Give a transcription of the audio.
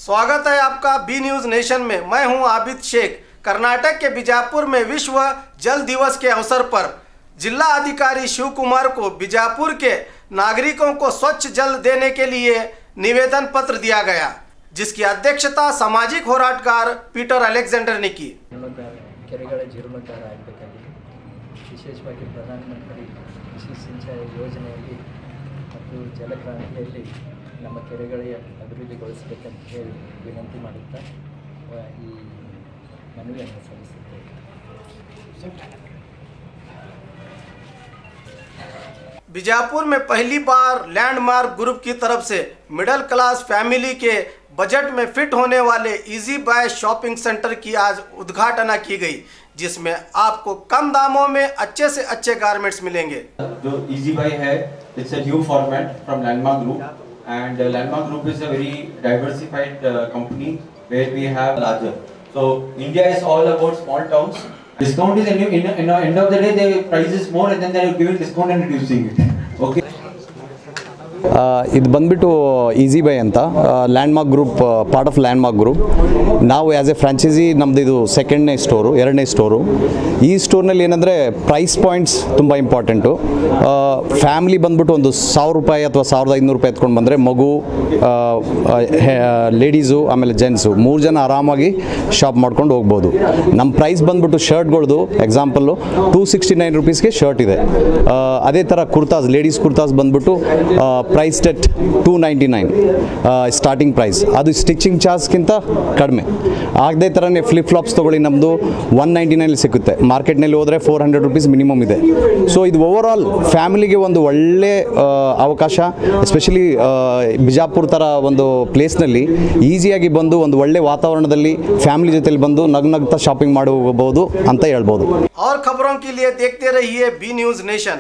स्वागत है आपका बी न्यूज़ नेशन में। मैं हूं आबिद शेख। कर्नाटक के बीजापुर में विश्व जल दिवस के अवसर पर जिला अधिकारी शिव कुमार को बीजापुर के नागरिकों को स्वच्छ जल देने के लिए निवेदन पत्र दिया गया, जिसकी अध्यक्षता सामाजिक होराटगार पीटर अलेक्जेंडर ने की। ಕೆರೆಗಳ ಜೀರ್ಣೋದ್ಧಾರ ಆಗಬೇಕಾಗಿದೆ। ವಿಶೇಷವಾಗಿ ಪ್ರಧಾನಮಂತ್ರಿ ಕೃಷಿ ಸಿಂಚಾಯಿ ಯೋಜನೆಯಲ್ಲಿ ಮತ್ತು ಜಲಕ್ರಾಂತಿಯಲ್ಲಿ ನಮ್ಮ ಕೆರೆಗಳ ಅಭಿವೃದ್ಧಿಗೊಳಿಸಬೇಕಂತ ಹೇಳಿ ವಿನಂತಿ ಮಾಡುತ್ತಾ ಈ ಮನವಿಯನ್ನು ಸಲ್ಲಿಸುತ್ತೇವೆ। बीजापुर में पहली बार लैंडमार्क ग्रुप की तरफ से मिडिल क्लास फैमिली के बजट में फिट होने वाले इजी बाय शॉपिंग सेंटर की आज उद्घाटना की गई, जिसमें आपको कम दामों में अच्छे से अच्छे गारमेंट्स मिलेंगे। जो इजी बाय है, it's a new format from landmark group, and landmark group is a very diversified company where we have larger. So India is all about small towns. Discount is a new, in end of the day the price is more and then they are giving discount and reducing it. Okay. ಇದು ಬಂದ್ಬಿಟ್ಟು easy by ಅಂತ landmark group, part of landmark group. ನಾವು as A franchise ನಮ್ಮದು ಇದು ಎರಡನೇ store. ಈ ಸ್ಟೋರ್ನಲ್ಲಿ ಏನಂದರೆ ಪ್ರೈಸ್ ಪಾಯಿಂಟ್ಸ್ ತುಂಬ ಇಂಪಾರ್ಟೆಂಟು. ಫ್ಯಾಮಿಲಿ ಬಂದ್ಬಿಟ್ಟು ಒಂದು ₹1,000 ಅಥವಾ ₹1,500 ಎತ್ಕೊಂಡು ಬಂದರೆ ಮಗು, ಲೇಡೀಸು ಆಮೇಲೆ ಜೆಂಟ್ಸು 3 ಜನ ಆರಾಮಾಗಿ ಶಾಪ್ ಮಾಡ್ಕೊಂಡು ಹೋಗ್ಬೋದು. ನಮ್ಮ ಪ್ರೈಸ್ ಬಂದ್ಬಿಟ್ಟು ಶರ್ಟ್ಗಳ್ದು ಎಕ್ಸಾಂಪಲ್ಲು ₹269 ಶರ್ಟ್ ಇದೆ. ಅದೇ ಥರ ಕುರ್ತಾಸ್, ಲೇಡೀಸ್ ಕುರ್ತಾಸ್ ಬಂದ್ಬಿಟ್ಟು ಪ್ರೈಸ್ ಟೆಟ್ $299 ಸ್ಟಾರ್ಟಿಂಗ್ ಪ್ರೈಸ್. ಅದು ಸ್ಟಿಚಿಂಗ್ ಚಾರ್ಜ್ಗಿಂತ ಕಡಿಮೆ. ಅದೇ ಥರನೇ ಫ್ಲಿಪ್ ಫ್ಲಾಪ್ಸ್ ತೊಗೊಳ್ಳಿ, ನಮ್ಮದು $199 ಸಿಗುತ್ತೆ. ಮಾರ್ಕೆಟ್ನಲ್ಲಿ ಹೋದರೆ $400 ಮಿನಿಮಮ್ ಇದೆ. ಸೊ ಇದು ಓವರ್ ಆಲ್ ಫ್ಯಾಮಿಲಿಗೆ ಒಂದು ಒಳ್ಳೆ ಅವಕಾಶ. ಎಸ್ಪೆಷಲಿ ಬಿಜಾಪುರ ಥರ ಒಂದು ಪ್ಲೇಸ್ನಲ್ಲಿ ಈಸಿಯಾಗಿ ಬಂದು ಒಂದು ಒಳ್ಳೆ ವಾತಾವರಣದಲ್ಲಿ ಫ್ಯಾಮಿಲಿ ಜೊತೆಲಿ ಬಂದು ನಗ್ನಗ್ತಾ ಶಾಪಿಂಗ್ ಮಾಡಬಹುದು ಅಂತ ಹೇಳ್ಬೋದು. और खबरों के लिए देखते रहिए बी न्यूज़ नेशन।